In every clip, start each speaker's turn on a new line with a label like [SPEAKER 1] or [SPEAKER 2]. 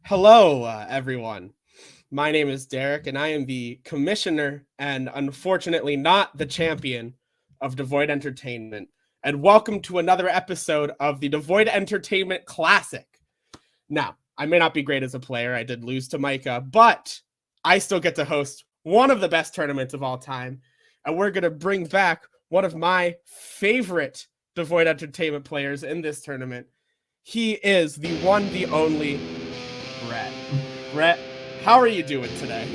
[SPEAKER 1] Hello, everyone. My name is Derek, and I am the commissioner and unfortunately not the champion of Devoid Entertainment. And welcome to another episode of the Devoid Entertainment Classic. Now, I may not be great as a player. I did lose to Micah, but I still get to host one of the best tournaments of all time. And we're going to bring back one of my favorite Devoid Entertainment players in this tournament. He is the one, the only Brett. Brett, how are you doing today?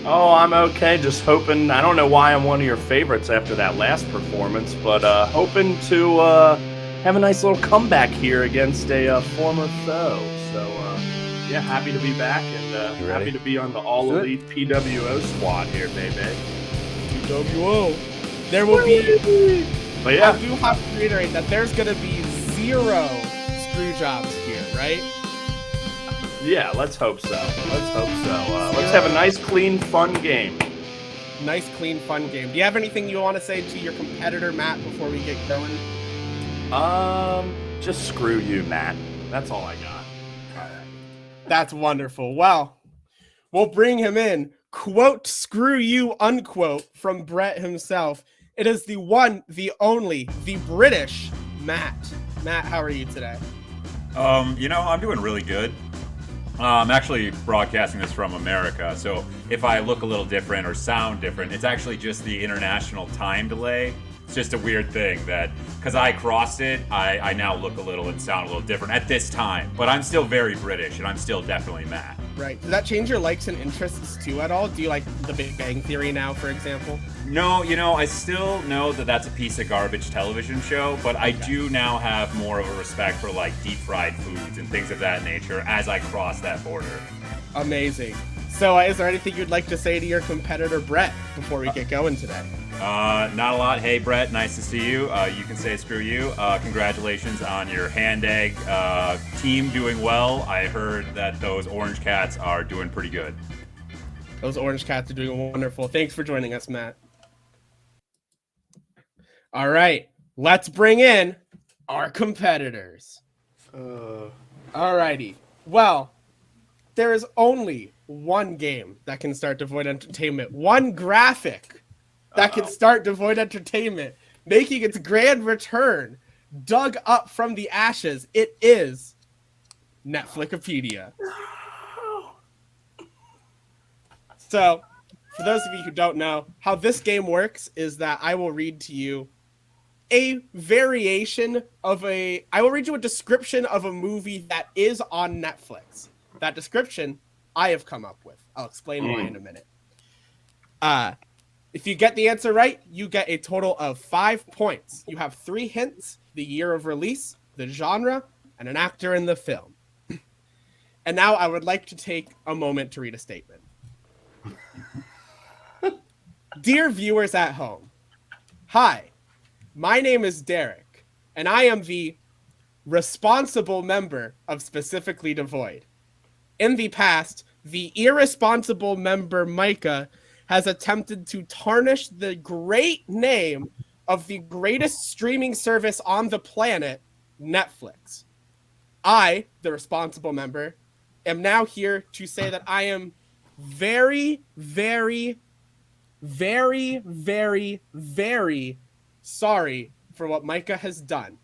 [SPEAKER 2] Oh, I'm okay. Just hoping. I don't know why I'm one of your favorites after that last performance, but hoping to have a nice little comeback here against a former foe. So, yeah, happy to be back and happy to be on the All Elite PWO squad here, baby.
[SPEAKER 1] PWO. There will be.
[SPEAKER 2] But yeah,
[SPEAKER 1] I do have to reiterate that there's going to be 0 screw jobs here, right?
[SPEAKER 2] Yeah, let's hope so. Let's have a nice, clean, fun game.
[SPEAKER 1] Nice, clean, fun game. Do you have anything you want to say to your competitor, Matt, before we get going?
[SPEAKER 2] Just screw you, Matt. That's all I got.
[SPEAKER 1] That's wonderful. Well, we'll bring him in. Quote, screw you, unquote, from Brett himself. It is the one, the only, the British Matt. Matt, how are you today?
[SPEAKER 3] I'm doing really good. I'm actually broadcasting this from America, so if I look a little different or sound different, it's actually just the international time delay. It's just a weird thing that, because I crossed it, I now look a little and sound a little different at this time. But I'm still very British, and I'm still definitely Matt.
[SPEAKER 1] Right. Does that change your likes and interests, too, at all? Do you like The Big Bang Theory now, for example?
[SPEAKER 3] No, I still know that that's a piece of garbage television show, but I do now have more of a respect for, like, deep-fried foods and things of that nature as I cross that border.
[SPEAKER 1] Amazing. So, is there anything you'd like to say to your competitor, Brett, before we get going today?
[SPEAKER 3] Not a lot. Hey, Brett, nice to see you. You can say screw you. Congratulations on your hand egg team doing well. I heard that those Orange Cats are doing pretty good.
[SPEAKER 1] Those Orange Cats are doing wonderful. Thanks for joining us, Matt. All right, let's bring in our competitors. All righty. Well, there is only one game that can start Devoid Entertainment. One graphic that can start Devoid Entertainment, making its grand return, dug up from the ashes. It is Netflickipedia. So, for those of you who don't know, how this game works is that I will read to you a description of a movie that is on Netflix. That description I have come up with. I'll explain why in a minute. If you get the answer right, you get a total of 5 points. You have 3 hints: the year of release, the genre, and an actor in the film. And now I would like to take a moment to read a statement. Dear viewers at home, hi, my name is Derek, and I am the responsible member of Specifically Devoid. In the past, the irresponsible member Micah has attempted to tarnish the great name of the greatest streaming service on the planet, Netflix. I, the responsible member, am now here to say that I am very, very, very, very, very sorry for what Micah has done.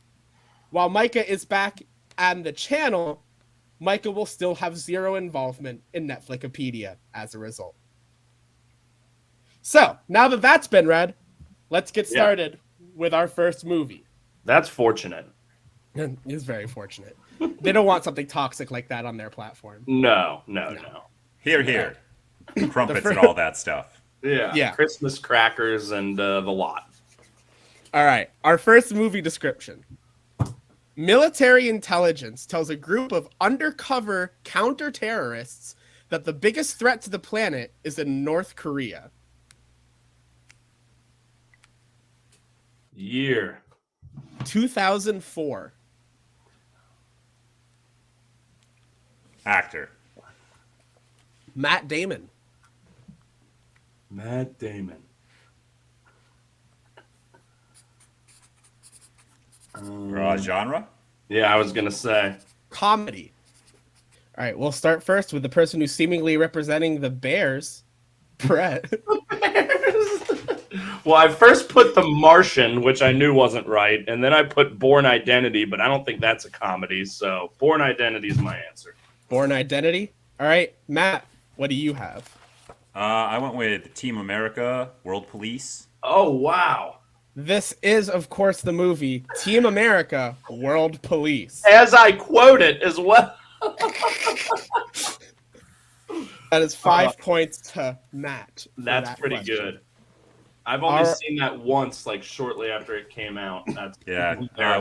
[SPEAKER 1] While Micah is back on the channel, Micah will still have 0 involvement in Netflickipedia as a result. So, now that that's been read, let's get started with our first movie.
[SPEAKER 2] That's fortunate.
[SPEAKER 1] It is very fortunate. They don't want something toxic like that on their platform.
[SPEAKER 2] No.
[SPEAKER 3] Here. Crumpets and all that stuff.
[SPEAKER 2] Yeah. Christmas crackers and the lot.
[SPEAKER 1] All right. Our first movie description. Military intelligence tells a group of undercover counter-terrorists that the biggest threat to the planet is in North Korea.
[SPEAKER 2] Year.
[SPEAKER 1] 2004.
[SPEAKER 3] Actor.
[SPEAKER 1] Matt Damon.
[SPEAKER 3] Genre?
[SPEAKER 2] Yeah, I was going to say.
[SPEAKER 1] Comedy. All right, we'll start first with the person who's seemingly representing the Bears, Brett.
[SPEAKER 2] Well, I first put The Martian, which I knew wasn't right, and then I put Born Identity, but I don't think that's a comedy, so Born Identity is my answer.
[SPEAKER 1] Born Identity. All right, Matt, what do you have?
[SPEAKER 3] I went with Team America, World Police.
[SPEAKER 2] Oh, wow.
[SPEAKER 1] This is, of course, the movie Team America, World Police.
[SPEAKER 2] As I quote it as well.
[SPEAKER 1] That is 5 points to Matt.
[SPEAKER 2] That's pretty
[SPEAKER 1] question.
[SPEAKER 2] good. I've only seen that once, like shortly after it came out. That's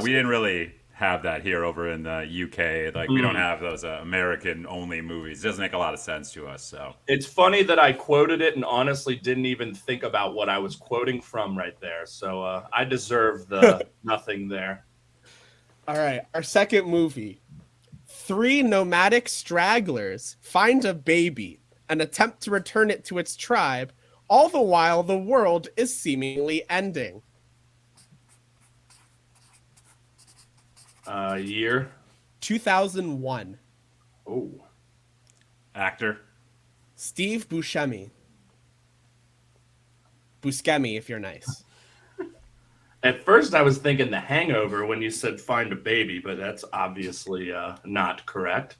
[SPEAKER 3] we didn't really have that here over in the UK. Like, we don't have those American-only movies. It doesn't make a lot of sense to us. So
[SPEAKER 2] it's funny that I quoted it and honestly didn't even think about what I was quoting from right there. So I deserve the nothing there.
[SPEAKER 1] All right, our second movie. 3 nomadic stragglers find a baby and attempt to return it to its tribe, all the while the world is seemingly ending.
[SPEAKER 2] Year?
[SPEAKER 1] 2001.
[SPEAKER 2] Oh.
[SPEAKER 3] actor.
[SPEAKER 1] Steve Buscemi. Buscemi, if you're nice.
[SPEAKER 2] At first, I was thinking The Hangover when you said find a baby, but that's obviously not correct.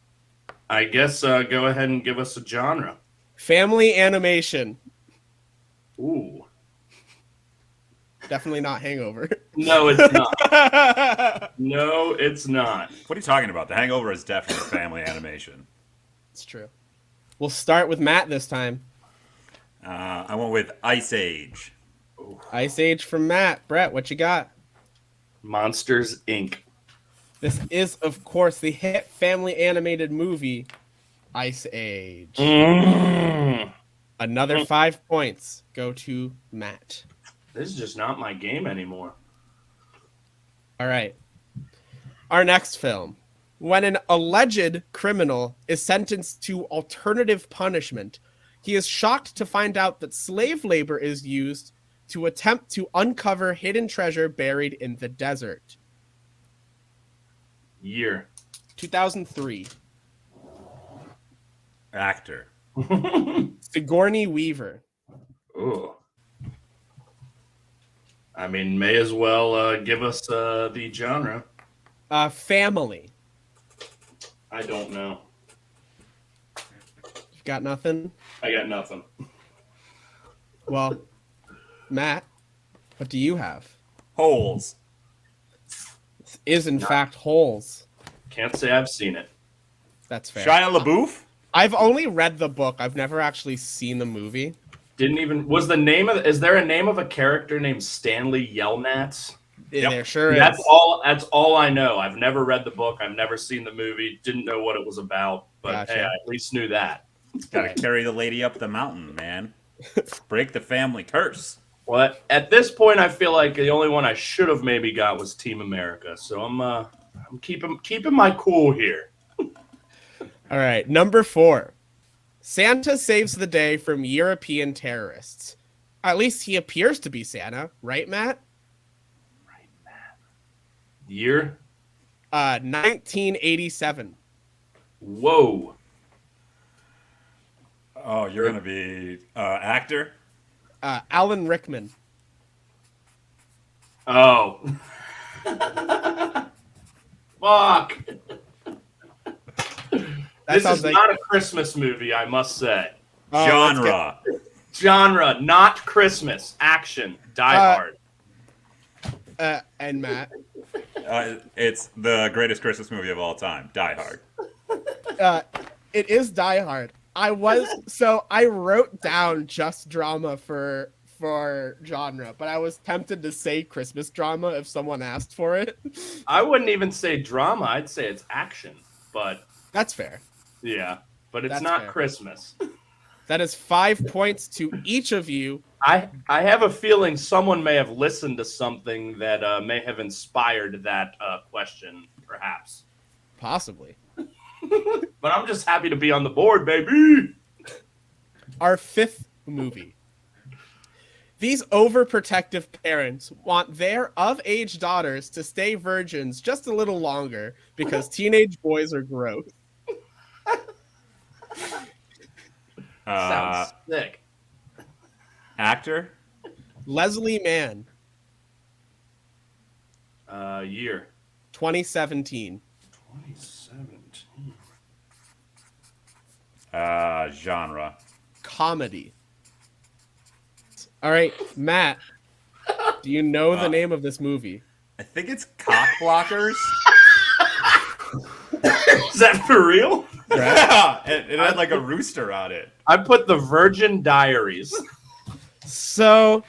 [SPEAKER 2] I guess go ahead and give us a genre.
[SPEAKER 1] Family animation.
[SPEAKER 2] Ooh.
[SPEAKER 1] Definitely not Hangover.
[SPEAKER 2] No, it's not. No, it's not.
[SPEAKER 3] What are you talking about? The Hangover is definitely family animation.
[SPEAKER 1] It's true. We'll start with Matt this time.
[SPEAKER 3] I went with Ice Age.
[SPEAKER 1] Ice Age from Matt. Brett, what you got?
[SPEAKER 2] Monsters, Inc.
[SPEAKER 1] This is, of course, the hit family animated movie, Ice Age. Another 5 points go to Matt.
[SPEAKER 2] This is just not my game anymore.
[SPEAKER 1] All right. Our next film. When an alleged criminal is sentenced to alternative punishment, he is shocked to find out that slave labor is used to attempt to uncover hidden treasure buried in the desert.
[SPEAKER 2] Year.
[SPEAKER 1] 2003.
[SPEAKER 3] Actor.
[SPEAKER 1] Sigourney Weaver.
[SPEAKER 2] Ooh. I mean, may as well give us the genre.
[SPEAKER 1] Family.
[SPEAKER 2] I don't know.
[SPEAKER 1] You've got nothing?
[SPEAKER 2] I got nothing.
[SPEAKER 1] Well, Matt, what do you have?
[SPEAKER 3] Holes.
[SPEAKER 1] This is, in fact, Holes.
[SPEAKER 2] Can't say I've seen it.
[SPEAKER 1] That's fair.
[SPEAKER 3] Shia LaBeouf?
[SPEAKER 1] I've only read the book. I've never actually seen the movie.
[SPEAKER 2] Didn't even... Was the name of... Is there a name of a character named Stanley Yelnats?
[SPEAKER 1] Yeah,
[SPEAKER 3] Yep.
[SPEAKER 1] there sure is.
[SPEAKER 2] That's all I know. I've never read the book. I've never seen the movie. Didn't know what it was about. But
[SPEAKER 1] Gotcha.
[SPEAKER 2] hey, I at least knew that.
[SPEAKER 3] Gotta carry the lady up the mountain, man. Break the family curse.
[SPEAKER 2] Well, at this point, I feel like the only one I should have maybe got was Team America. So I'm keeping my cool here.
[SPEAKER 1] All right, number 4. Santa saves the day from European terrorists. At least he appears to be Santa, right, Matt?
[SPEAKER 2] Year?
[SPEAKER 1] 1987.
[SPEAKER 2] Whoa.
[SPEAKER 3] Oh, you're gonna be actor?
[SPEAKER 1] Alan Rickman.
[SPEAKER 2] Oh. Fuck. This is not a Christmas movie, I must say.
[SPEAKER 3] Genre.
[SPEAKER 2] Genre, not Christmas. Action. Die Hard.
[SPEAKER 1] And Matt.
[SPEAKER 3] It's the greatest Christmas movie of all time. Die Hard.
[SPEAKER 1] It is Die Hard. I wrote down just drama for genre, but I was tempted to say Christmas drama if someone asked for it.
[SPEAKER 2] I wouldn't even say drama. I'd say it's action. But
[SPEAKER 1] That's fair.
[SPEAKER 2] yeah, but it's
[SPEAKER 1] That's
[SPEAKER 2] not
[SPEAKER 1] fair.
[SPEAKER 2] Christmas.
[SPEAKER 1] That is 5 points to each of you.
[SPEAKER 2] I have a feeling someone may have listened to something that may have inspired that question, perhaps.
[SPEAKER 1] Possibly.
[SPEAKER 2] But I'm just happy to be on the board, baby.
[SPEAKER 1] Our 5th movie. These overprotective parents want their of-age daughters to stay virgins just a little longer because teenage boys are gross.
[SPEAKER 2] Sounds sick.
[SPEAKER 3] Actor?
[SPEAKER 1] Leslie Mann,
[SPEAKER 2] Year.
[SPEAKER 1] 2017.
[SPEAKER 2] 2017.
[SPEAKER 3] Genre?
[SPEAKER 1] Comedy. All right, Matt, do you know the name of this movie?
[SPEAKER 3] I think it's Cock Blockers.
[SPEAKER 2] Is that for real?
[SPEAKER 3] Yeah, it had like a rooster on it.
[SPEAKER 2] I put The Virgin Diaries.
[SPEAKER 1] So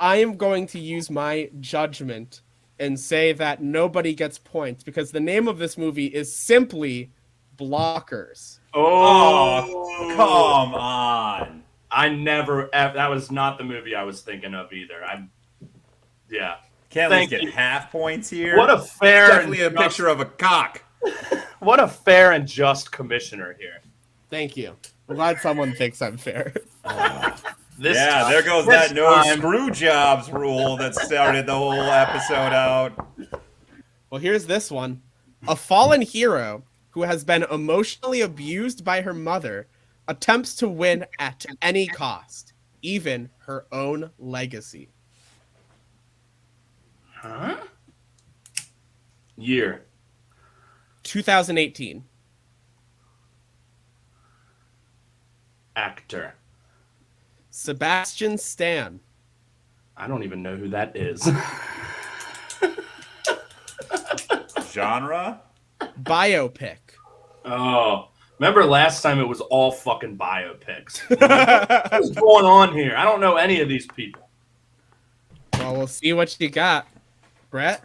[SPEAKER 1] I am going to use my judgment and say that nobody gets points because the name of this movie is simply Blockers.
[SPEAKER 3] Oh, come on.
[SPEAKER 2] That was not the movie I was thinking of either. Yeah.
[SPEAKER 3] Can't at least get half points here.
[SPEAKER 2] What a fair,
[SPEAKER 3] definitely a picture of a cock.
[SPEAKER 2] What a fair and just commissioner here.
[SPEAKER 1] Thank you. I'm glad someone thinks I'm fair.
[SPEAKER 3] There goes that no screw jobs rule that started the whole episode out.
[SPEAKER 1] Well, here's this one. A fallen hero who has been emotionally abused by her mother attempts to win at any cost, even her own legacy.
[SPEAKER 2] Huh? Year.
[SPEAKER 1] 2018.
[SPEAKER 2] Actor.
[SPEAKER 1] Sebastian Stan.
[SPEAKER 2] I don't even know who that is.
[SPEAKER 3] Genre?
[SPEAKER 1] Biopic.
[SPEAKER 2] Oh, remember last time it was all fucking biopics. What's going on here? I don't know any of these people.
[SPEAKER 1] Well, we'll see what you got. Brett?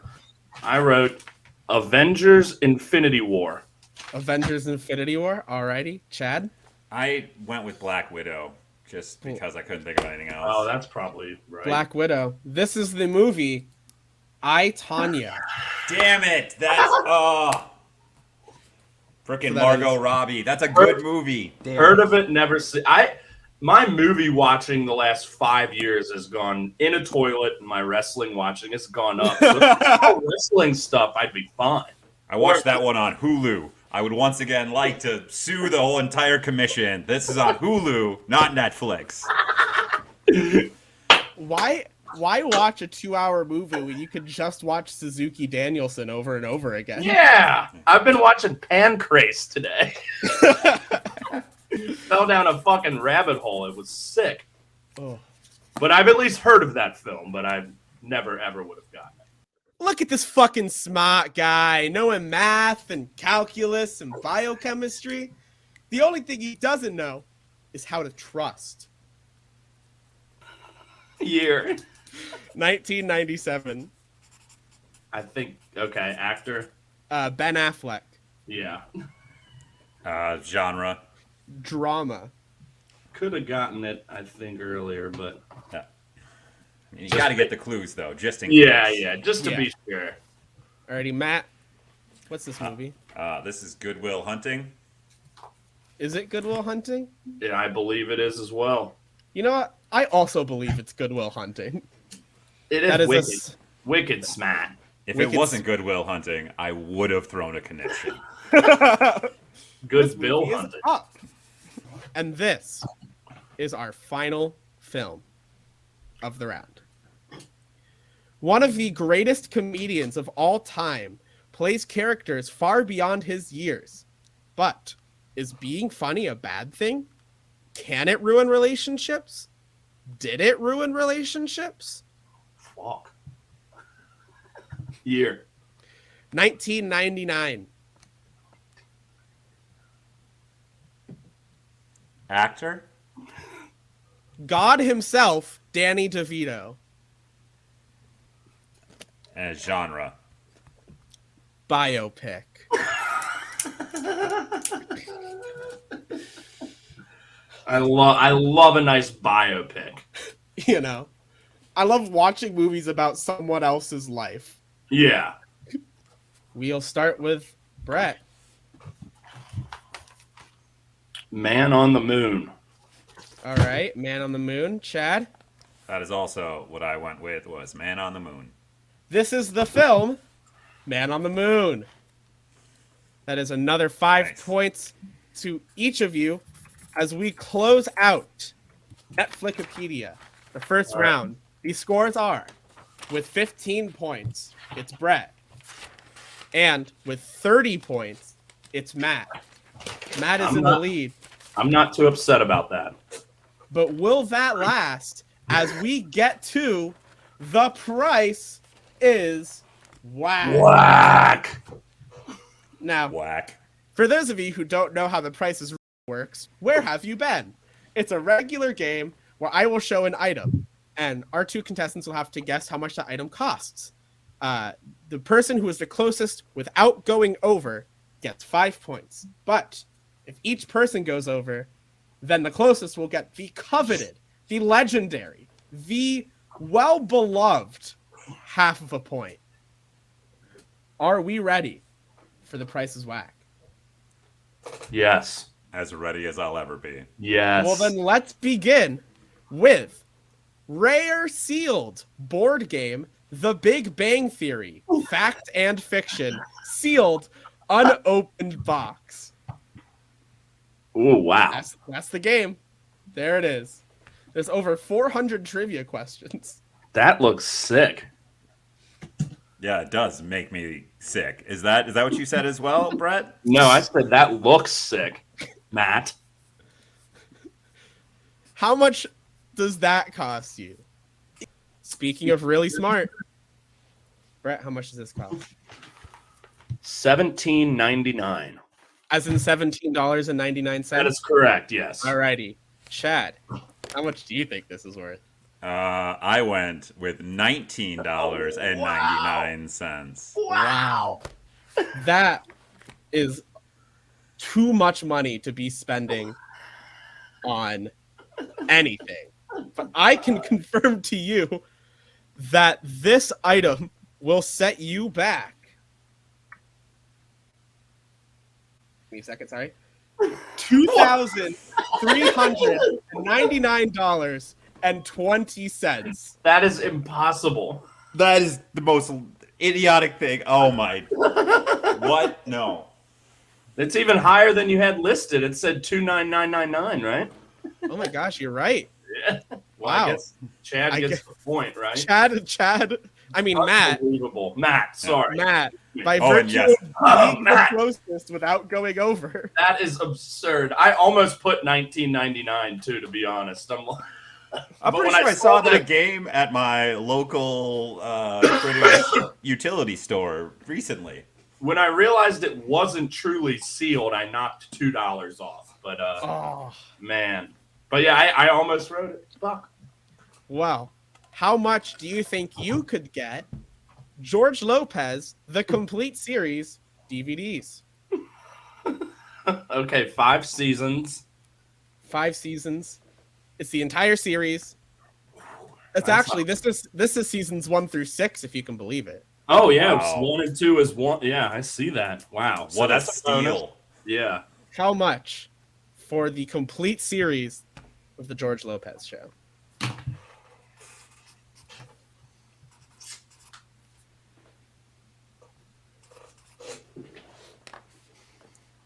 [SPEAKER 2] I wrote Avengers Infinity War.
[SPEAKER 1] Avengers Infinity War. Alrighty. Chad?
[SPEAKER 3] I went with Black Widow just because I couldn't think of anything else.
[SPEAKER 2] Oh, that's probably right.
[SPEAKER 1] Black Widow. This is the movie I, Tonya.
[SPEAKER 3] Damn it! That's frickin' Margot Robbie. That's a good movie.
[SPEAKER 2] Damn. Heard of it, never seen. My movie watching the last 5 years has gone in a toilet, and my wrestling watching has gone up. So if wrestling stuff, I'd be fine.
[SPEAKER 3] I watched that one on Hulu. I would once again like to sue the whole entire commission. This is on Hulu, not Netflix.
[SPEAKER 1] Why watch a 2-hour movie when you could just watch Suzuki Danielson over and over again?
[SPEAKER 2] Yeah, I've been watching Pancrase today. Fell down a fucking rabbit hole. It was sick.
[SPEAKER 1] Oh.
[SPEAKER 2] But I've at least heard of that film, but I never ever would have gotten it.
[SPEAKER 1] Look at this fucking smart guy, knowing math and calculus and biochemistry. The only thing he doesn't know is how to trust.
[SPEAKER 2] Year.
[SPEAKER 1] 1997.
[SPEAKER 2] I think, okay, actor.
[SPEAKER 1] Ben Affleck.
[SPEAKER 2] Yeah.
[SPEAKER 3] Genre.
[SPEAKER 1] Drama.
[SPEAKER 2] Could have gotten it, I think, earlier, but...
[SPEAKER 3] Yeah. You got to get the clues, though, just in
[SPEAKER 2] case.
[SPEAKER 3] Yeah,
[SPEAKER 2] just to be sure.
[SPEAKER 1] Alrighty, Matt. What's this movie?
[SPEAKER 3] This is Good Will Hunting.
[SPEAKER 1] Is it Good Will Hunting?
[SPEAKER 2] Yeah, I believe it is as well.
[SPEAKER 1] You know what? I also believe it's Good Will Hunting.
[SPEAKER 2] It is wicked smart.
[SPEAKER 3] If it wasn't Good Will Hunting, I would have thrown a connection.
[SPEAKER 2] Good Bill Hunting.
[SPEAKER 1] Up. And this is our final film of the round. One of the greatest comedians of all time plays characters far beyond his years. But is being funny a bad thing? Can it ruin relationships? Did it ruin relationships?
[SPEAKER 2] Fuck. Year.
[SPEAKER 1] 1999.
[SPEAKER 3] Actor?
[SPEAKER 1] God himself, Danny DeVito.
[SPEAKER 3] And genre?
[SPEAKER 1] Biopic.
[SPEAKER 2] I love a nice biopic.
[SPEAKER 1] You know, I love watching movies about someone else's life.
[SPEAKER 2] Yeah.
[SPEAKER 1] We'll start with Brett.
[SPEAKER 2] Man on the Moon.
[SPEAKER 1] All right, Man on the Moon. Chad?
[SPEAKER 3] That is also what I went with, was Man on the Moon.
[SPEAKER 1] This is the film Man on the Moon. That is another 5 points to each of you as we close out Netflickipedia, the first round. These scores are, with 15 points, it's Brett. And with 30 points, it's Matt. Matt is in the lead.
[SPEAKER 2] I'm not too upset about that.
[SPEAKER 1] But will that last as we get to The Price is Wack?
[SPEAKER 2] Wack!
[SPEAKER 1] Now,
[SPEAKER 3] Wack.
[SPEAKER 1] For those of you who don't know how The Price is works, where have you been? It's a regular game where I will show an item, and our two contestants will have to guess how much the item costs. The person who is the closest without going over gets 5 points. But if each person goes over, then the closest will get the coveted, the legendary, the well-beloved half of a point. Are we ready for The Price is Wack?
[SPEAKER 2] Yes.
[SPEAKER 3] As ready as I'll ever be.
[SPEAKER 2] Yes.
[SPEAKER 1] Well, then let's begin with rare sealed board game, The Big Bang Theory, fact and fiction, sealed, unopened box.
[SPEAKER 2] Oh, wow.
[SPEAKER 1] That's the game. There it is. There's over 400 trivia questions.
[SPEAKER 2] That looks sick.
[SPEAKER 3] Yeah, it does make me sick. Is that what you said as well, Brett?
[SPEAKER 2] No, I said that looks sick, Matt.
[SPEAKER 1] How much does that cost you? Speaking of really smart, Brett, how much does this cost?
[SPEAKER 2] $17.99.
[SPEAKER 1] As in $17.99?
[SPEAKER 2] That is correct, yes.
[SPEAKER 1] Alrighty. Chad, how much do you think this is worth?
[SPEAKER 3] I went with $19.99.
[SPEAKER 1] Wow. That is too much money to be spending on anything. But I can confirm to you that this item will set you back. Give me a second, sorry. $2,399.20.
[SPEAKER 2] That is impossible.
[SPEAKER 3] That is the most idiotic thing. Oh my. What? No.
[SPEAKER 2] It's even higher than you had listed. It said 29999, right?
[SPEAKER 1] Oh my gosh, you're right.
[SPEAKER 2] Yeah. Well,
[SPEAKER 1] Wow.
[SPEAKER 2] I guess Chad gets the point, right?
[SPEAKER 1] Matt.
[SPEAKER 2] Unbelievable. Matt, sorry.
[SPEAKER 1] Matt, by
[SPEAKER 3] Oh, and
[SPEAKER 1] virtue
[SPEAKER 3] yes.
[SPEAKER 1] of being the
[SPEAKER 2] Matt.
[SPEAKER 1] closest without going over.
[SPEAKER 2] That is absurd. I almost put 1999 too, to be honest.
[SPEAKER 3] I'm
[SPEAKER 2] But
[SPEAKER 3] pretty
[SPEAKER 2] when
[SPEAKER 3] sure I saw
[SPEAKER 2] it-
[SPEAKER 3] that game at my local British utility store recently.
[SPEAKER 2] When I realized it wasn't truly sealed, I knocked $2 off. But man. But yeah, I almost wrote it. Fuck.
[SPEAKER 1] Wow. How much do you think you could get George Lopez, the complete series DVDs?
[SPEAKER 2] Okay, 5 seasons.
[SPEAKER 1] 5 seasons. It's the entire series. It's actually this is seasons 1 through 6, if you can believe it.
[SPEAKER 2] Oh yeah,
[SPEAKER 3] Wow.
[SPEAKER 2] 1 and 2 is one. Yeah, I see that. Wow. So
[SPEAKER 3] What a
[SPEAKER 2] that's bonus.
[SPEAKER 3] steal.
[SPEAKER 2] Yeah.
[SPEAKER 1] How much for the complete series of the George Lopez show?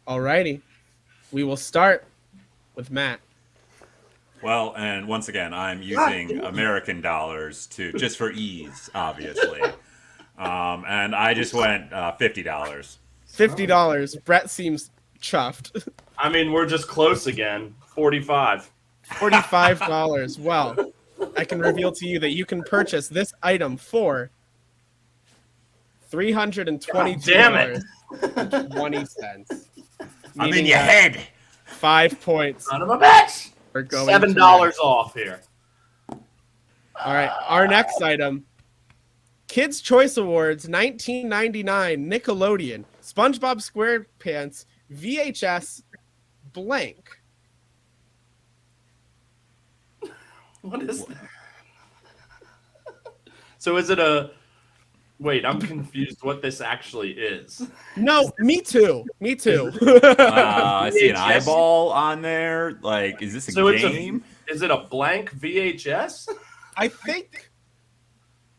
[SPEAKER 1] Alrighty. We will start with Matt.
[SPEAKER 3] Well, and once again, I'm using American dollars just for ease, obviously. And I just went $50.
[SPEAKER 1] $50. Brett seems chuffed.
[SPEAKER 2] I mean, we're just close again. 45.
[SPEAKER 1] $45. Well, I can reveal to you that you can purchase this item for $322.20.
[SPEAKER 2] Damn it.
[SPEAKER 3] I'm in your head.
[SPEAKER 1] 5 points
[SPEAKER 2] Son of a bitch.
[SPEAKER 1] are going
[SPEAKER 2] $7
[SPEAKER 1] to Matt.
[SPEAKER 2] off here.
[SPEAKER 1] All right, our next item. Kids' Choice Awards 1999 Nickelodeon SpongeBob SquarePants VHS blank.
[SPEAKER 2] What is that? So is it a... Wait, I'm confused what this actually is.
[SPEAKER 1] No, me too. Me too.
[SPEAKER 3] I see an
[SPEAKER 2] VHS?
[SPEAKER 3] eyeball on there. Like, is this a
[SPEAKER 2] So
[SPEAKER 3] game?
[SPEAKER 2] Is it a blank VHS?
[SPEAKER 1] I think.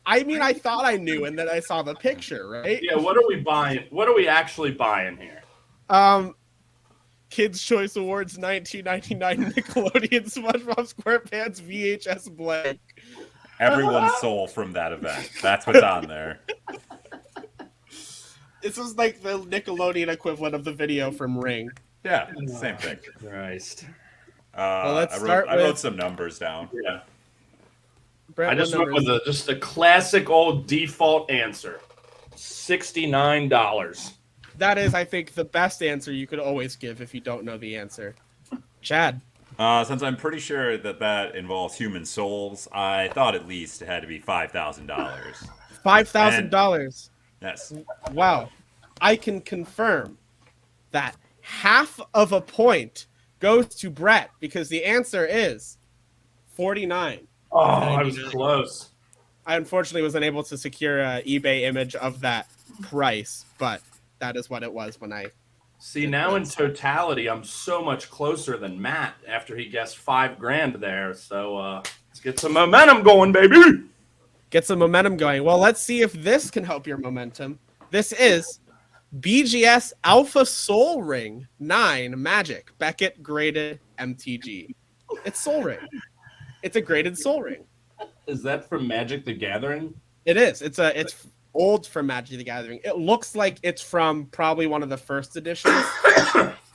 [SPEAKER 1] I mean, I thought I knew, and then I saw the picture, right?
[SPEAKER 2] Yeah, what are we buying? What are we actually buying here?
[SPEAKER 1] Kids' Choice Awards 1999 Nickelodeon SpongeBob SquarePants VHS blank.
[SPEAKER 3] Everyone's soul from that event. That's what's on there.
[SPEAKER 1] This is like the Nickelodeon equivalent of the video from Ring.
[SPEAKER 3] Yeah, same thing.
[SPEAKER 2] Christ.
[SPEAKER 1] Well, let's
[SPEAKER 3] I
[SPEAKER 1] start
[SPEAKER 3] wrote
[SPEAKER 1] with-
[SPEAKER 3] some numbers down.
[SPEAKER 2] Yeah.
[SPEAKER 1] Brett,
[SPEAKER 2] I just
[SPEAKER 1] what
[SPEAKER 2] went
[SPEAKER 1] numbers?
[SPEAKER 2] with just a classic old default answer. $69.
[SPEAKER 1] That is, I think, the best answer you could always give if you don't know the answer. Chad.
[SPEAKER 3] Since I'm pretty sure that involves human souls, I thought at least it had to be $5,000.
[SPEAKER 1] $5,000.
[SPEAKER 3] Yes.
[SPEAKER 1] Wow. I can confirm that half of a point goes to Brett because the answer is 49.
[SPEAKER 2] Oh, I was close.
[SPEAKER 1] I unfortunately was unable to secure an eBay image of that price, but that is what it was when I...
[SPEAKER 2] See, now in totality, I'm so much closer than Matt after he guessed $5,000 there. So let's get some momentum going, baby.
[SPEAKER 1] Get some momentum going. Well, let's see if this can help your momentum. This is BGS Alpha Soul Ring 9 Magic Beckett graded MTG. It's Soul Ring. It's a graded Soul Ring.
[SPEAKER 2] Is that from Magic the Gathering?
[SPEAKER 1] It is. It's old from Magic the Gathering. It looks like it's from probably one of the first editions.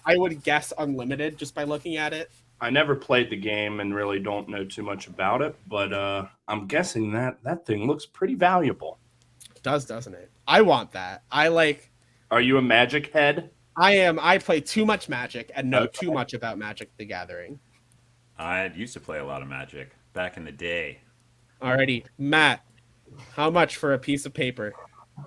[SPEAKER 1] I would guess Unlimited just by looking at it.
[SPEAKER 2] I never played the game and really don't know too much about it, but I'm guessing that thing looks pretty valuable.
[SPEAKER 1] It does, doesn't it? I want that.
[SPEAKER 2] Are you a Magic head?
[SPEAKER 1] I am. I play too much Magic and know too much about Magic the Gathering.
[SPEAKER 3] I used to play a lot of Magic back in the day.
[SPEAKER 1] Alrighty, Matt, how much for a piece of paper?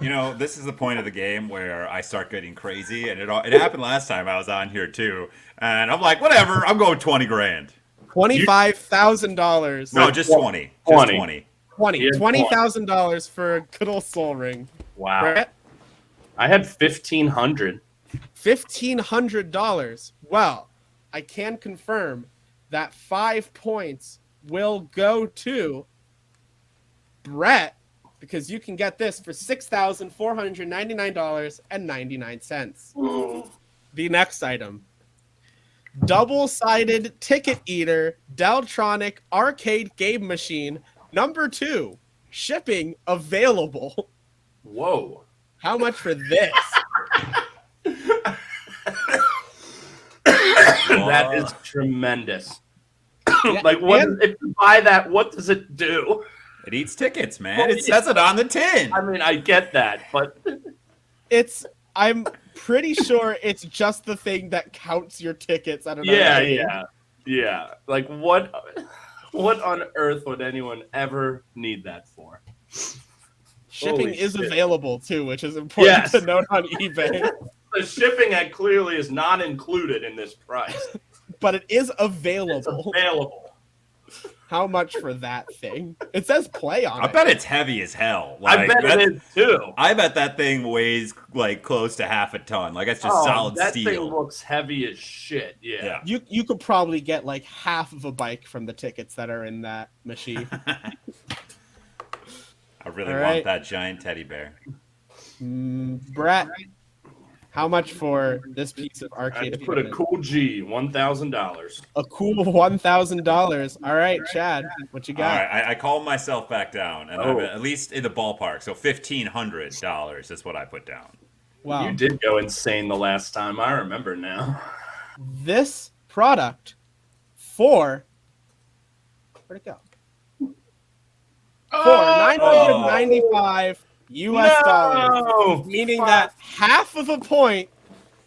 [SPEAKER 3] You know, this is the point of the game where I start getting crazy, and it happened last time I was on here too. And I'm like, whatever, I'm going 20 grand.
[SPEAKER 1] $25,000.
[SPEAKER 3] No, just 20. Just 20.
[SPEAKER 1] $20,000 for a good old Soul Ring.
[SPEAKER 2] Wow.
[SPEAKER 1] Brett?
[SPEAKER 2] I had $1,500.
[SPEAKER 1] $1,500. Well, I can confirm that 5 points will go to Brett because you can get this for $6,499.99. The next item. Double-sided ticket eater Deltronic arcade game machine number 2. Shipping available.
[SPEAKER 2] Whoa.
[SPEAKER 1] How much for this?
[SPEAKER 2] That is tremendous. Like, if you buy that, what does it do?
[SPEAKER 3] It eats tickets, man. It says it on the tin.
[SPEAKER 2] I mean, I get that, but
[SPEAKER 1] I'm pretty sure it's just the thing that counts your tickets. I don't know.
[SPEAKER 2] Yeah. Like, what on earth would anyone ever need that for?
[SPEAKER 1] Shipping
[SPEAKER 2] Holy
[SPEAKER 1] is
[SPEAKER 2] shit.
[SPEAKER 1] available too, which is important to note on eBay.
[SPEAKER 2] The shipping clearly is not included in this price.
[SPEAKER 1] But it is
[SPEAKER 2] It's
[SPEAKER 1] available.
[SPEAKER 2] available.
[SPEAKER 1] How much for that thing? It says play on
[SPEAKER 3] I
[SPEAKER 1] it.
[SPEAKER 3] bet it's heavy as hell.
[SPEAKER 2] I bet it is too.
[SPEAKER 3] I bet that thing weighs like close to half a ton. Like, that's just solid
[SPEAKER 2] that
[SPEAKER 3] steel.
[SPEAKER 2] thing looks heavy as shit. Yeah.
[SPEAKER 1] You could probably get like half of a bike from the tickets that are in that machine.
[SPEAKER 3] I really
[SPEAKER 1] All
[SPEAKER 3] want
[SPEAKER 1] right.
[SPEAKER 3] that giant teddy bear.
[SPEAKER 1] Brett, how much for this piece of
[SPEAKER 2] I
[SPEAKER 1] arcade
[SPEAKER 2] put a
[SPEAKER 1] equipment?
[SPEAKER 2] cool G, $1,000.
[SPEAKER 1] A cool $1,000. All right, Chad, what you
[SPEAKER 3] All
[SPEAKER 1] got?
[SPEAKER 3] right, I calmed myself back down, and I'm at least in the ballpark. So $1,500 is what I put down.
[SPEAKER 1] Wow.
[SPEAKER 2] You did go insane the last time. I remember now.
[SPEAKER 1] This product for where'd it go? For $995 US dollars, meaning that half of a point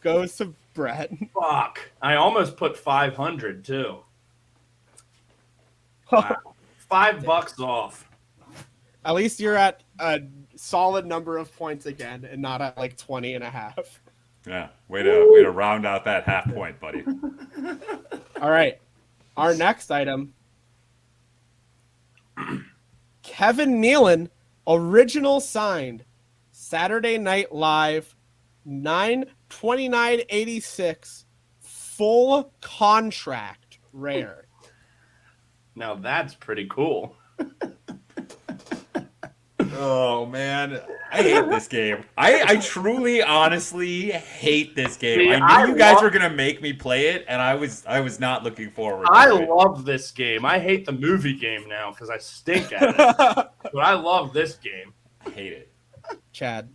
[SPEAKER 1] goes to Brett.
[SPEAKER 2] Fuck. I almost put 500 too. Wow. $5 off.
[SPEAKER 1] At least you're at a solid number of points again and not at like 20 and a half.
[SPEAKER 3] Yeah, way to round out that half point, buddy.
[SPEAKER 1] All right. Our next item. Kevin Nealon, original signed, Saturday Night Live, 9/29/86, full contract, rare.
[SPEAKER 2] Now that's pretty cool.
[SPEAKER 3] Oh man, I hate this game. I truly, honestly hate this game.
[SPEAKER 2] See,
[SPEAKER 3] I knew you guys
[SPEAKER 2] love-
[SPEAKER 3] were gonna make me play it, and I was not looking forward to
[SPEAKER 2] I
[SPEAKER 3] it.
[SPEAKER 2] love this game. I hate the movie game now because I stink at it. But I love this game.
[SPEAKER 3] I hate it.
[SPEAKER 1] Chad,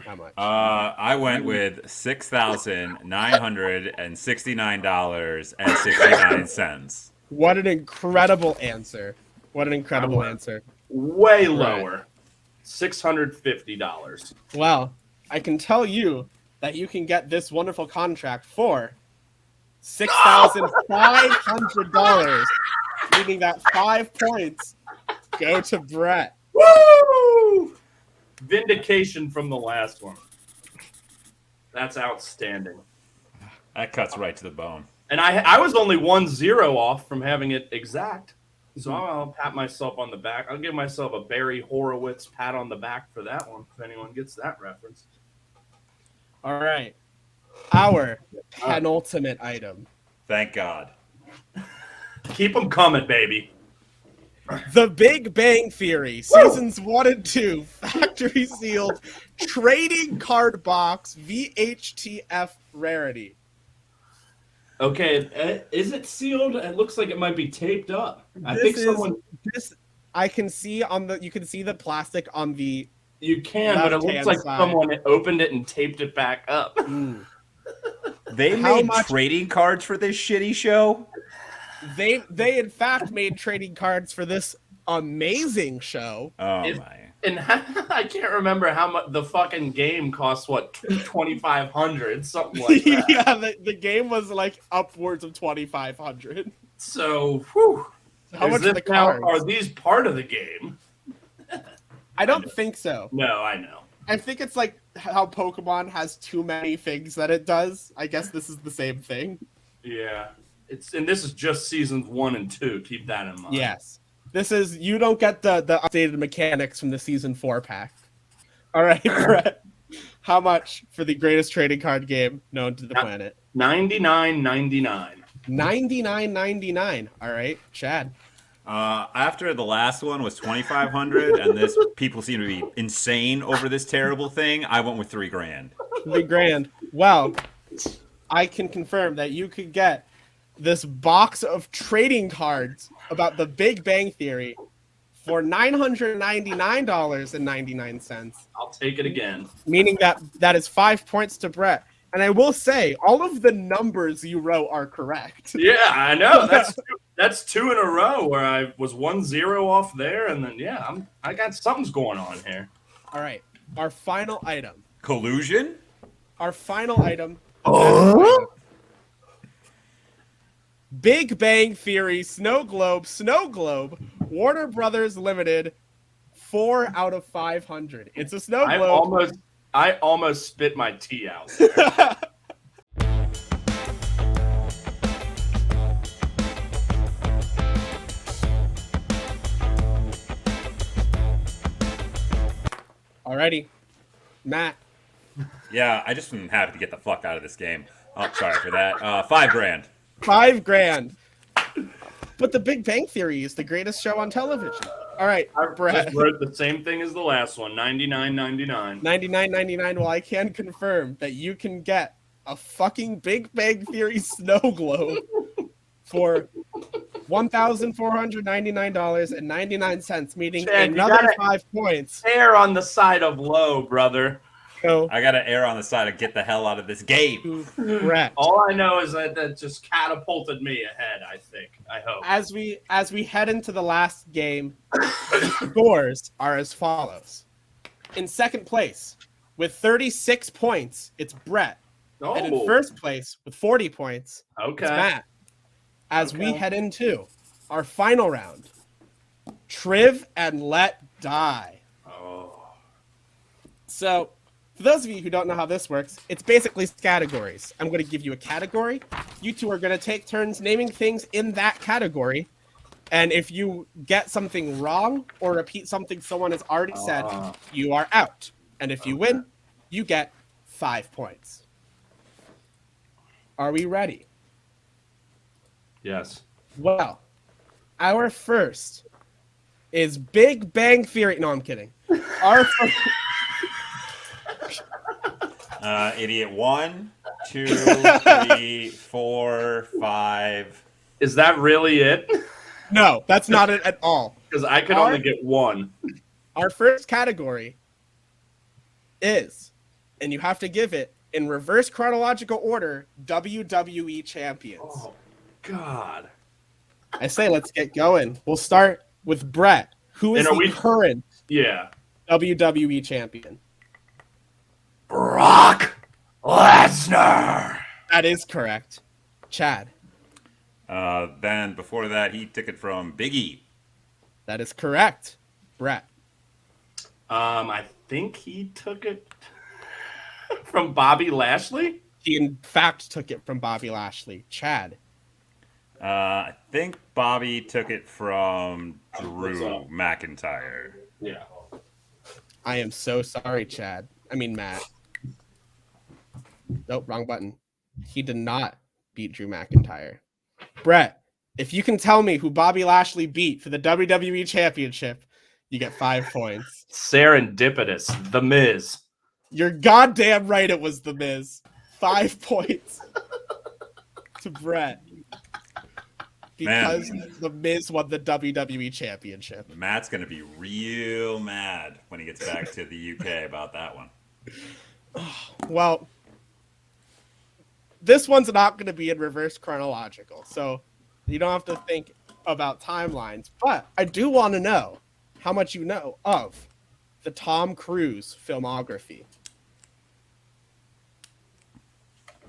[SPEAKER 1] how much?
[SPEAKER 3] I went with $6,969.69.
[SPEAKER 1] What an incredible answer. What an incredible answer.
[SPEAKER 2] Way lower. $650.
[SPEAKER 1] Well, I can tell you that you can get this wonderful contract for $6,500, meaning that 5 points go to Brett.
[SPEAKER 2] Woo! Vindication from the last one. That's outstanding.
[SPEAKER 3] That cuts right to the bone.
[SPEAKER 2] And I was only 1-0 off from having it exact. So I'll pat myself on the back. I'll give myself a Barry Horowitz pat on the back for that one, if anyone gets that reference.
[SPEAKER 1] All right. Our penultimate item.
[SPEAKER 3] Thank God.
[SPEAKER 2] Keep them coming, baby.
[SPEAKER 1] The Big Bang Theory, seasons 1 and 2, factory sealed, trading card box, VHTF rarity.
[SPEAKER 2] Okay, is it sealed? It looks like it might be taped up.
[SPEAKER 1] I can see you can see the plastic on the.
[SPEAKER 2] You can, but it looks like someone opened it and taped it back up.
[SPEAKER 3] They made trading cards for this shitty show?
[SPEAKER 1] They in fact made trading cards for this amazing show.
[SPEAKER 3] Oh my.
[SPEAKER 2] And I can't remember how much the fucking game costs. What, $2,500, something like that.
[SPEAKER 1] Yeah, the game was like upwards of $2,500.
[SPEAKER 2] So, whew.
[SPEAKER 1] How much are the cards?
[SPEAKER 2] Are these part of the game?
[SPEAKER 1] I don't think so.
[SPEAKER 2] No, I know.
[SPEAKER 1] I think it's like how Pokemon has too many things that it does. I guess this is the same thing.
[SPEAKER 2] Yeah. And this is just seasons 1 and 2. Keep that in mind.
[SPEAKER 1] Yes. This is, you don't get the updated mechanics from the season 4 pack. All right, Brett. How much for the greatest trading card game known to the planet?
[SPEAKER 2] $99.99.
[SPEAKER 1] $99.99. All right, Chad.
[SPEAKER 3] After the last one was $2,500, and this people seem to be insane over this terrible thing, I went with $3,000.
[SPEAKER 1] $3,000. Well, I can confirm that you could get this box of trading cards about the Big Bang Theory for $999.99.
[SPEAKER 2] I'll take it again.
[SPEAKER 1] Meaning that is 5 points to Brett. And I will say, all of the numbers you wrote are correct.
[SPEAKER 2] Yeah, I know. That's 2 in a row where I was 1-0 off there, and then I got something's going on here.
[SPEAKER 1] All right, our final item.
[SPEAKER 3] Collusion?
[SPEAKER 1] Our final item. Big Bang Theory Snow Globe, Warner Brothers Limited, 4 out of 500. It's a snow globe.
[SPEAKER 2] I almost spit my tea out there.
[SPEAKER 1] Alrighty, Matt.
[SPEAKER 3] Yeah, I just am happy to get the fuck out of this game. Oh, sorry for that. $5,000.
[SPEAKER 1] $5,000. But the Big Bang Theory is the greatest show on television. All right, Brett.
[SPEAKER 2] I just wrote the same thing as the last one, $99.99.
[SPEAKER 1] $99.99. Well, I can confirm that you can get a fucking Big Bang Theory snow globe for $1,499.99, meaning
[SPEAKER 2] Chad,
[SPEAKER 1] another 5 points.
[SPEAKER 2] Err on the side of low, brother.
[SPEAKER 1] So,
[SPEAKER 3] I got to err on the side of get the hell out of this game.
[SPEAKER 1] Brett.
[SPEAKER 2] All I know is that just catapulted me ahead, I think. I hope.
[SPEAKER 1] As we head into the last game, the scores are as follows. In second place, with 36 points, it's Brett.
[SPEAKER 2] Oh.
[SPEAKER 1] And in first place, with 40 points,
[SPEAKER 2] Okay.
[SPEAKER 1] it's Matt. As we head into our final round, Triv and Let Die.
[SPEAKER 2] Oh.
[SPEAKER 1] So, for those of you who don't know how this works, it's basically categories. I'm going to give you a category. You two are going to take turns naming things in that category. And if you get something wrong or repeat something someone has already said, you are out. And if you win, you get 5 points. Are we ready?
[SPEAKER 2] Yes.
[SPEAKER 1] Well, our first is Big Bang Theory. No, I'm kidding. Our first,
[SPEAKER 3] Idiot 1, 2, 3, 4, 5.
[SPEAKER 2] Is that really it?
[SPEAKER 1] No, that's not it at all.
[SPEAKER 2] Because I could only get one.
[SPEAKER 1] Our first category is, and you have to give it in reverse chronological order, WWE champions.
[SPEAKER 2] Oh, God.
[SPEAKER 1] I say let's get going. We'll start with Brett, who is the current WWE champion.
[SPEAKER 2] Brock Lesnar.
[SPEAKER 1] That is correct. Chad.
[SPEAKER 3] Then before that, he took it from Big E.
[SPEAKER 1] That is correct. Brett.
[SPEAKER 2] I think he took it from Bobby Lashley.
[SPEAKER 1] He in fact took it from Bobby Lashley. Chad.
[SPEAKER 3] I think Bobby took it from Drew McIntyre.
[SPEAKER 2] Yeah.
[SPEAKER 1] I am so sorry, Chad. I mean, Matt. Nope, wrong button. He did not beat Drew McIntyre. Brett, if you can tell me who Bobby Lashley beat for the WWE Championship, you get 5 points.
[SPEAKER 2] Serendipitous. The Miz.
[SPEAKER 1] You're goddamn right it was The Miz. 5 points to Brett. Because The Miz won the WWE Championship.
[SPEAKER 3] Matt's going to be real mad when he gets back to the UK about that one.
[SPEAKER 1] Well, this one's not going to be in reverse chronological, so you don't have to think about timelines. But I do want to know how much you know of the Tom Cruise filmography.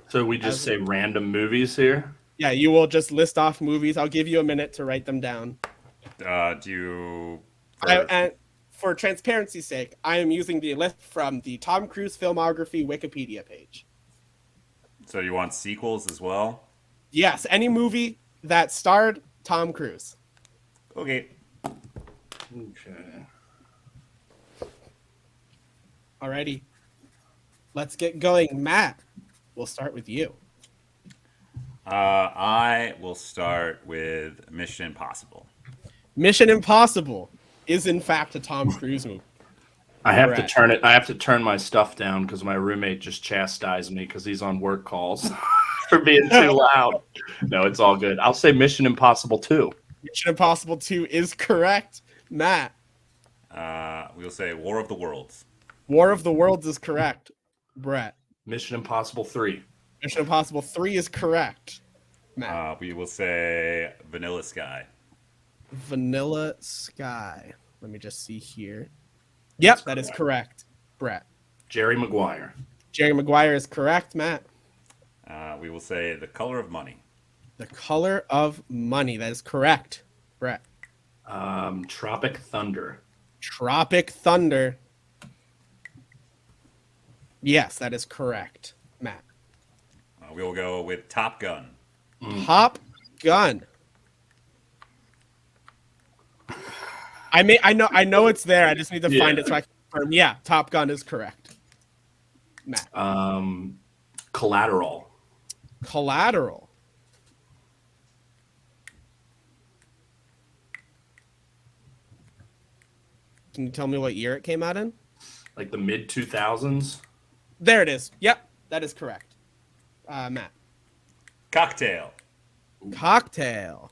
[SPEAKER 2] So we just say random movies here?
[SPEAKER 1] Yeah, you will just list off movies. I'll give you a minute to write them down. And for transparency's sake, I am using the list from the Tom Cruise filmography Wikipedia page.
[SPEAKER 3] So you want sequels as well?
[SPEAKER 1] Yes, any movie that starred Tom Cruise.
[SPEAKER 3] Okay.
[SPEAKER 1] Alrighty. Let's get going. Matt, we'll start with you.
[SPEAKER 3] I will start with Mission Impossible.
[SPEAKER 1] Mission Impossible is in fact a Tom Cruise movie.
[SPEAKER 2] I have to turn it. I have to turn my stuff down because my roommate just chastised me because he's on work calls for being too loud. No, it's all good. I'll say Mission Impossible 2.
[SPEAKER 1] Mission Impossible 2 is correct. Matt.
[SPEAKER 3] We'll say War of the Worlds.
[SPEAKER 1] War of the Worlds is correct. Brett.
[SPEAKER 2] Mission Impossible 3.
[SPEAKER 1] Mission Impossible 3 is correct. Matt.
[SPEAKER 3] We will say Vanilla Sky.
[SPEAKER 1] Vanilla Sky. Let me just see here. Yep, that is correct. Brett.
[SPEAKER 2] Jerry Maguire.
[SPEAKER 1] Jerry Maguire is correct. Matt.
[SPEAKER 3] We will say The Color of Money.
[SPEAKER 1] The Color of Money. That is correct. Brett.
[SPEAKER 2] Tropic Thunder.
[SPEAKER 1] Tropic Thunder. Yes, that is correct. Matt.
[SPEAKER 3] We will go with Top Gun.
[SPEAKER 1] Top Gun. I know it's there. I just need to find it so I can confirm. Yeah, Top Gun is correct. Matt.
[SPEAKER 2] Collateral.
[SPEAKER 1] Collateral. Can you tell me what year it came out in?
[SPEAKER 2] Like the mid 2000s.
[SPEAKER 1] There it is. Yep, that is correct. Matt.
[SPEAKER 3] Cocktail.
[SPEAKER 1] Cocktail.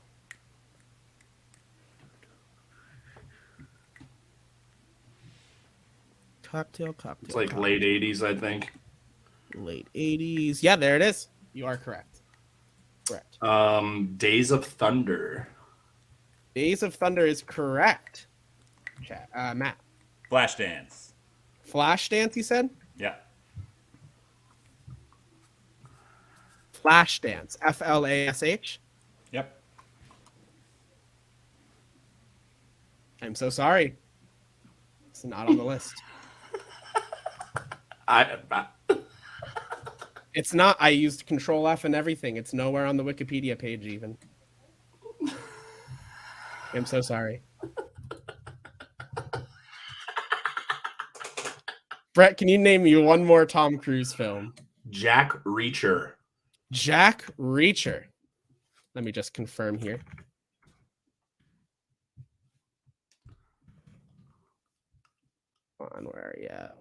[SPEAKER 1] Cocktail.
[SPEAKER 2] It's like
[SPEAKER 1] cocktail.
[SPEAKER 2] late 80s, I think.
[SPEAKER 1] Late 80s. Yeah, there it is. You are correct. Correct.
[SPEAKER 2] Days of Thunder.
[SPEAKER 1] Days of Thunder is correct. Matt.
[SPEAKER 3] Flashdance.
[SPEAKER 1] Flashdance, you said?
[SPEAKER 3] Yeah.
[SPEAKER 1] Flashdance. Flash.
[SPEAKER 3] Yep.
[SPEAKER 1] I'm so sorry. It's not on the list. It's not. I used Control F and everything. It's nowhere on the Wikipedia page even. I'm so sorry. Brett, can you name me one more Tom Cruise film?
[SPEAKER 2] Jack Reacher.
[SPEAKER 1] Jack Reacher. Let me just confirm here. Where are you at?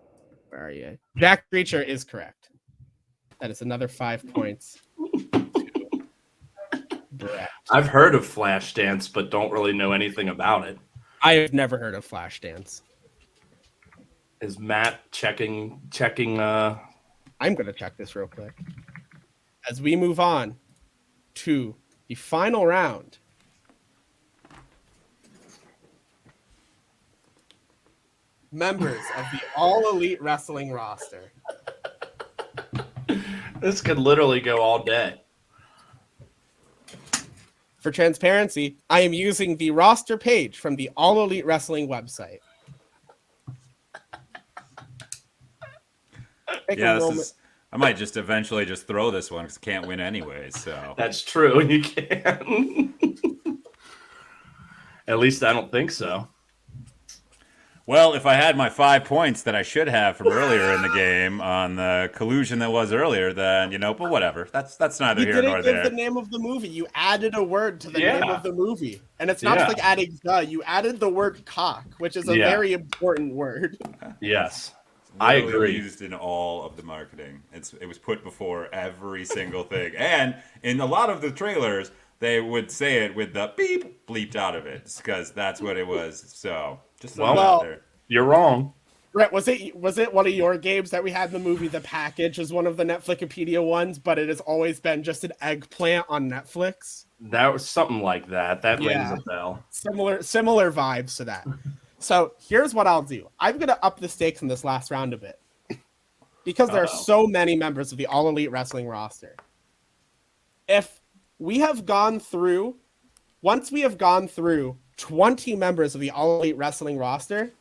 [SPEAKER 1] Where are you? Jack Reacher is correct. That is another 5 points. Brett.
[SPEAKER 2] I've heard of Flashdance, but don't really know anything about it.
[SPEAKER 1] I have never heard of Flashdance.
[SPEAKER 2] Is Matt checking?
[SPEAKER 1] I'm going to check this real quick. As we move on to the final round. Members of the All Elite Wrestling roster.
[SPEAKER 2] This could literally go all day.
[SPEAKER 1] For transparency, I am using the roster page from the All Elite Wrestling website.
[SPEAKER 3] I might just eventually just throw this one because I can't win anyway. So
[SPEAKER 2] That's true. You can. At least I don't think so.
[SPEAKER 3] well, if I had my 5 points that I should have from earlier in the game on the collusion that was earlier, then but whatever. That's neither
[SPEAKER 1] You
[SPEAKER 3] here nor
[SPEAKER 1] didn't give
[SPEAKER 3] there.
[SPEAKER 1] the name of the movie. You added a word to the
[SPEAKER 2] Yeah.
[SPEAKER 1] name of the movie. And it's not just like adding the. You added the word cock, which is a very important word.
[SPEAKER 2] Yes. I
[SPEAKER 3] Literally
[SPEAKER 2] agree.
[SPEAKER 3] Used in all of the marketing. It was put before every single thing, and in a lot of the trailers, they would say it with the beep bleeped out of it because that's what it was. So just throw it out there.
[SPEAKER 2] You're wrong.
[SPEAKER 1] Brett, was it one of your games that we had in the movie? The package is one of the Netflickipedia ones, but it has always been just an eggplant on Netflix.
[SPEAKER 2] That was something like that. That
[SPEAKER 1] Yeah.
[SPEAKER 2] rings a bell.
[SPEAKER 1] Similar vibes to that. So here's what I'll do. I'm going to up the stakes in this last round a bit. Because there are so many members of the All Elite Wrestling roster. If we have gone through, once we have gone through 20 members of the All Elite Wrestling roster,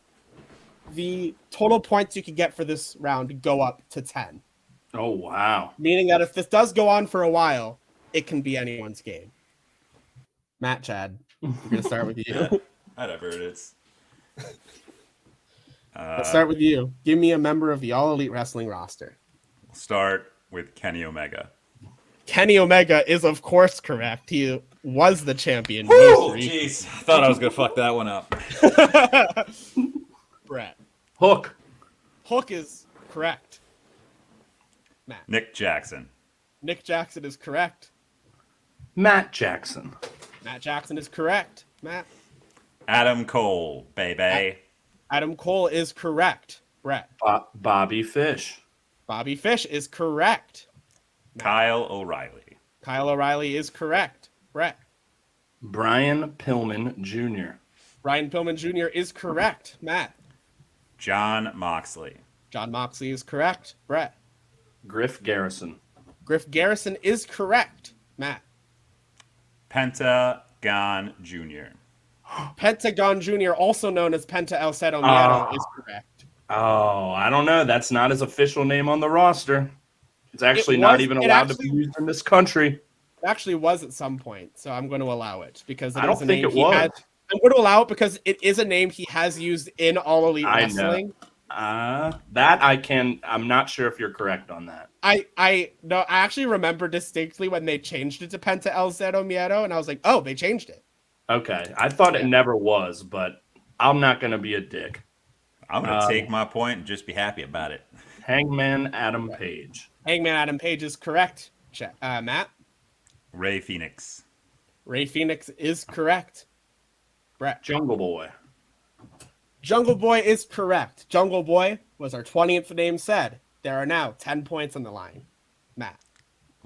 [SPEAKER 1] the total points you can get for this round go up to 10.
[SPEAKER 2] Oh, wow.
[SPEAKER 1] Meaning that if this does go on for a while, it can be anyone's game. Matt, Chad, we're going to start with you.
[SPEAKER 3] Whatever it is.
[SPEAKER 1] Let's start with you. Give me a member of the All Elite Wrestling roster.
[SPEAKER 3] We'll start with Kenny Omega.
[SPEAKER 1] Kenny Omega is, of course, correct. He was the champion.
[SPEAKER 3] Jeez. I thought I was going to fuck that one up.
[SPEAKER 1] Brett.
[SPEAKER 2] Hook.
[SPEAKER 1] Hook is correct. Matt.
[SPEAKER 3] Nick Jackson.
[SPEAKER 1] Nick Jackson is correct.
[SPEAKER 2] Matt Jackson.
[SPEAKER 1] Matt Jackson is correct. Matt.
[SPEAKER 3] Adam Cole, baby.
[SPEAKER 1] Adam Cole is correct. Brett.
[SPEAKER 2] Bobby Fish.
[SPEAKER 1] Bobby Fish is correct. Matt.
[SPEAKER 3] Kyle O'Reilly.
[SPEAKER 1] Kyle O'Reilly is correct. Brett.
[SPEAKER 2] Brian Pillman Jr.
[SPEAKER 1] Brian Pillman Jr. is correct. Matt.
[SPEAKER 3] John Moxley.
[SPEAKER 1] John Moxley is correct. Brett.
[SPEAKER 2] Griff Garrison.
[SPEAKER 1] Griff Garrison is correct. Matt.
[SPEAKER 3] Pentagon Jr.
[SPEAKER 1] Pentagon Jr., also known as Penta El Cero Miedo, is correct.
[SPEAKER 2] Oh, I don't know. That's not his official name on the roster. It's actually not even allowed to be used in this country.
[SPEAKER 1] It actually was at some point, so I'm going to allow it because
[SPEAKER 2] I don't think it was.
[SPEAKER 1] I'm going to allow it because it is a name he has used in All Elite Wrestling.
[SPEAKER 2] I'm not sure if you're correct on that.
[SPEAKER 1] I actually remember distinctly when they changed it to Penta El Cero Miedo, and I was like, oh, they changed it.
[SPEAKER 2] Okay. I thought it never was, but I'm not going to be a dick.
[SPEAKER 3] I'm going to take my point and just be happy about it.
[SPEAKER 2] Hangman Adam Page.
[SPEAKER 1] Hangman Adam Page is correct. Matt?
[SPEAKER 3] Ray Phoenix.
[SPEAKER 1] Ray Phoenix is correct. Brett?
[SPEAKER 2] Jungle Boy.
[SPEAKER 1] Jungle Boy is correct. Jungle Boy was our 20th name said. There are now 10 points on the line. Matt?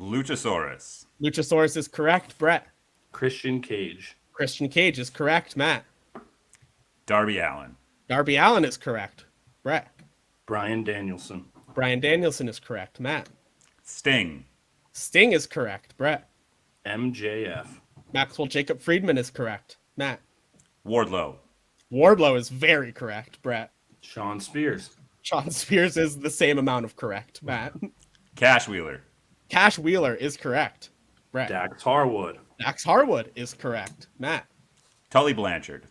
[SPEAKER 3] Luchasaurus.
[SPEAKER 1] Luchasaurus is correct. Brett?
[SPEAKER 2] Christian Cage.
[SPEAKER 1] Christian Cage is correct. Matt?
[SPEAKER 3] Darby Allin.
[SPEAKER 1] Darby Allin is correct. Brett?
[SPEAKER 2] Bryan Danielson.
[SPEAKER 1] Bryan Danielson is correct. Matt?
[SPEAKER 3] Sting.
[SPEAKER 1] Sting is correct. Brett?
[SPEAKER 2] MJF.
[SPEAKER 1] Maxwell Jacob Friedman is correct. Matt?
[SPEAKER 3] Wardlow.
[SPEAKER 1] Wardlow is very correct. Brett?
[SPEAKER 2] Sean Spears.
[SPEAKER 1] Sean Spears is the same amount of correct. Matt?
[SPEAKER 3] Cash Wheeler.
[SPEAKER 1] Cash Wheeler is correct. Brett?
[SPEAKER 2] Dax Harwood.
[SPEAKER 1] Dax Harwood is correct. Matt?
[SPEAKER 3] Tully Blanchard.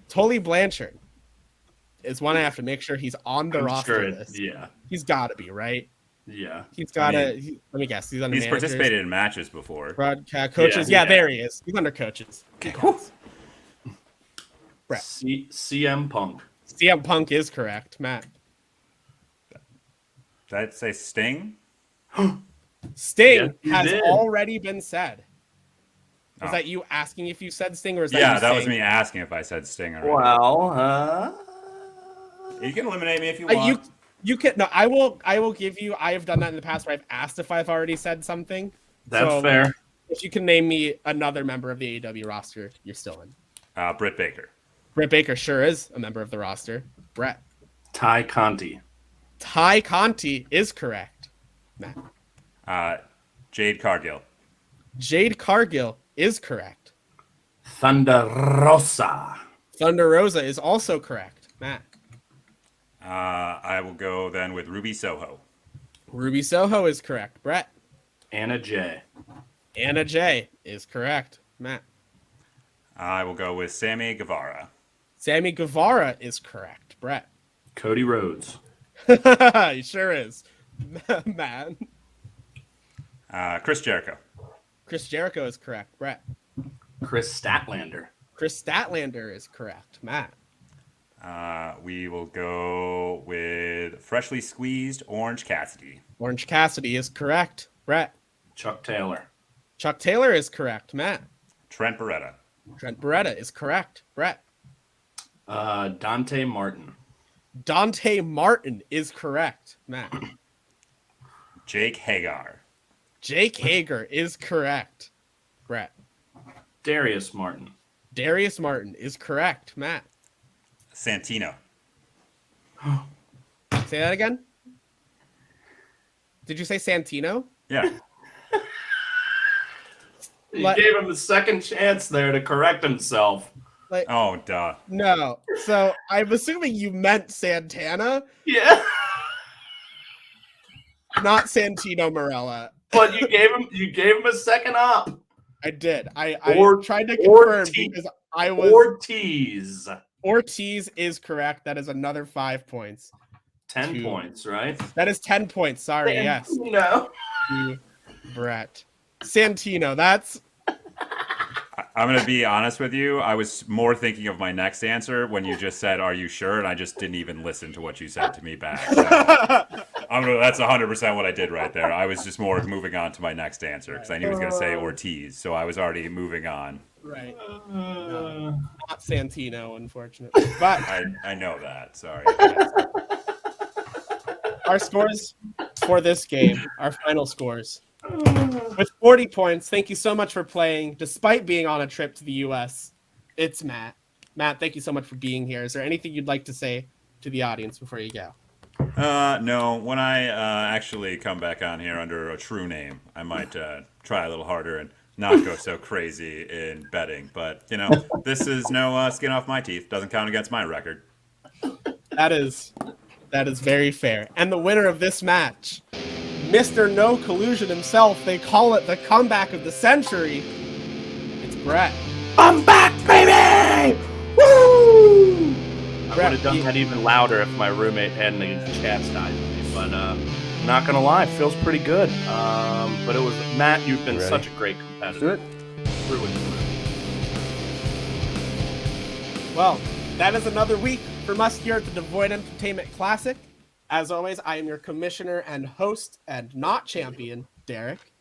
[SPEAKER 1] Tully Blanchard is one I have to make sure he's on the roster list.
[SPEAKER 2] Yeah.
[SPEAKER 1] He's got to be, right?
[SPEAKER 2] Yeah.
[SPEAKER 1] He's got to. Let me guess. He's under
[SPEAKER 3] He's
[SPEAKER 1] managers,
[SPEAKER 3] participated in matches before.
[SPEAKER 1] broadcast coaches.
[SPEAKER 2] Yeah.
[SPEAKER 1] Yeah, there he is. He's under coaches. Brett.
[SPEAKER 2] CM Punk.
[SPEAKER 1] CM Punk is correct. Matt.
[SPEAKER 3] Did I say Sting?
[SPEAKER 1] Sting
[SPEAKER 2] Yes, you
[SPEAKER 1] has
[SPEAKER 2] did.
[SPEAKER 1] already been said. Was
[SPEAKER 3] Oh.
[SPEAKER 1] that you asking if you said Sting, or is that
[SPEAKER 3] Yeah,
[SPEAKER 1] you
[SPEAKER 3] that was
[SPEAKER 1] saying-
[SPEAKER 3] me asking if I said Sting already.
[SPEAKER 2] Well,
[SPEAKER 3] You can eliminate me if you want.
[SPEAKER 1] You can no. I will give you. I have done that in the past where I've asked if I've already said something.
[SPEAKER 2] that's
[SPEAKER 1] So,
[SPEAKER 2] fair.
[SPEAKER 1] If you can name me another member of the AEW roster, you're still in.
[SPEAKER 3] Britt Baker.
[SPEAKER 1] Britt Baker sure is a member of the roster. Brett.
[SPEAKER 2] Ty Conti.
[SPEAKER 1] Ty Conti is correct. Matt.
[SPEAKER 3] Jade Cargill.
[SPEAKER 1] Jade Cargill is correct.
[SPEAKER 2] Thunder Rosa.
[SPEAKER 1] Thunder Rosa is also correct. Matt.
[SPEAKER 3] I will go then with Ruby Soho.
[SPEAKER 1] Ruby Soho is correct. Brett.
[SPEAKER 2] Anna J.
[SPEAKER 1] Anna J is correct. Matt.
[SPEAKER 3] I will go with Sammy Guevara.
[SPEAKER 1] Sammy Guevara is correct. Brett.
[SPEAKER 2] Cody Rhodes.
[SPEAKER 1] He sure is. Matt.
[SPEAKER 3] Chris Jericho.
[SPEAKER 1] Chris Jericho is correct. Brett.
[SPEAKER 2] Chris Statlander.
[SPEAKER 1] Chris Statlander is correct. Matt.
[SPEAKER 3] We will go with freshly squeezed Orange Cassidy.
[SPEAKER 1] Orange Cassidy is correct. Brett.
[SPEAKER 2] Chuck Taylor.
[SPEAKER 1] Chuck Taylor is correct. Matt.
[SPEAKER 3] Trent Beretta.
[SPEAKER 1] Trent Beretta is correct. Brett.
[SPEAKER 2] Dante Martin.
[SPEAKER 1] Dante Martin is correct. Matt.
[SPEAKER 3] Jake Hagar.
[SPEAKER 1] Jake Hager is correct. Brett.
[SPEAKER 2] Darius Martin.
[SPEAKER 1] Darius Martin is correct. Matt.
[SPEAKER 3] Santino.
[SPEAKER 1] Say that again. Did you say Santino?
[SPEAKER 3] Yeah.
[SPEAKER 2] You
[SPEAKER 1] Let-
[SPEAKER 2] gave him a second chance there to correct himself.
[SPEAKER 1] Like,
[SPEAKER 3] Oh, duh.
[SPEAKER 1] no. So I'm assuming you meant Santana,
[SPEAKER 2] Yeah.
[SPEAKER 1] not Santino Marella.
[SPEAKER 2] But you gave him a second up.
[SPEAKER 1] I did. I
[SPEAKER 2] Or-
[SPEAKER 1] tried to
[SPEAKER 2] or
[SPEAKER 1] confirm
[SPEAKER 2] T-
[SPEAKER 1] because I was
[SPEAKER 2] Ortiz.
[SPEAKER 1] Ortiz is correct. That is another 5 points.
[SPEAKER 2] 10
[SPEAKER 1] Two.
[SPEAKER 2] points, right?
[SPEAKER 1] That is 10 points. Sorry, yes.
[SPEAKER 2] You know.
[SPEAKER 1] To Brett. Santino. That's
[SPEAKER 3] I'm going to be honest with you. I was more thinking of my next answer when you just said, "Are you sure?" And I just didn't even listen to what you said to me back. So that's 100% what I did right there. I was just more moving on to my next answer because I knew he was going to say Ortiz. So I was already moving on.
[SPEAKER 1] right. No, not Santino, unfortunately. But
[SPEAKER 3] I know that. Sorry.
[SPEAKER 1] our scores for this game, our final scores. With 40 points, thank you so much for playing. Despite being on a trip to the U.S., it's Matt. Matt, thank you so much for being here. Is there anything you'd like to say to the audience before you go?
[SPEAKER 3] No. When I actually come back on here under a true name, I might try a little harder and not go so crazy in betting. But, this is no skin off my teeth. Doesn't count against my record.
[SPEAKER 1] That is very fair. And the winner of this match, Mr. No Collusion himself, they call it the comeback of the century. It's Brett.
[SPEAKER 2] I'm back, baby! Woo! I
[SPEAKER 1] Brett,
[SPEAKER 2] would have done that even louder if my roommate hadn't chastised me, but I'm not gonna lie, it feels pretty good. But it was Matt. You've been such a great competitor. Through and through.
[SPEAKER 1] Well, that is another week from us here at the Devoid Entertainment Classic. As always, I am your commissioner and host and not champion, Derek.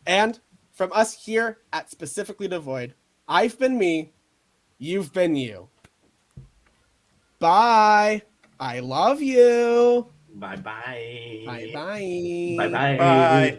[SPEAKER 1] And from us here at Specifically Devoid, I've been me, you've been you. Bye. I love you.
[SPEAKER 2] Bye-bye.
[SPEAKER 1] Bye-bye.
[SPEAKER 2] Bye-bye.
[SPEAKER 3] Bye.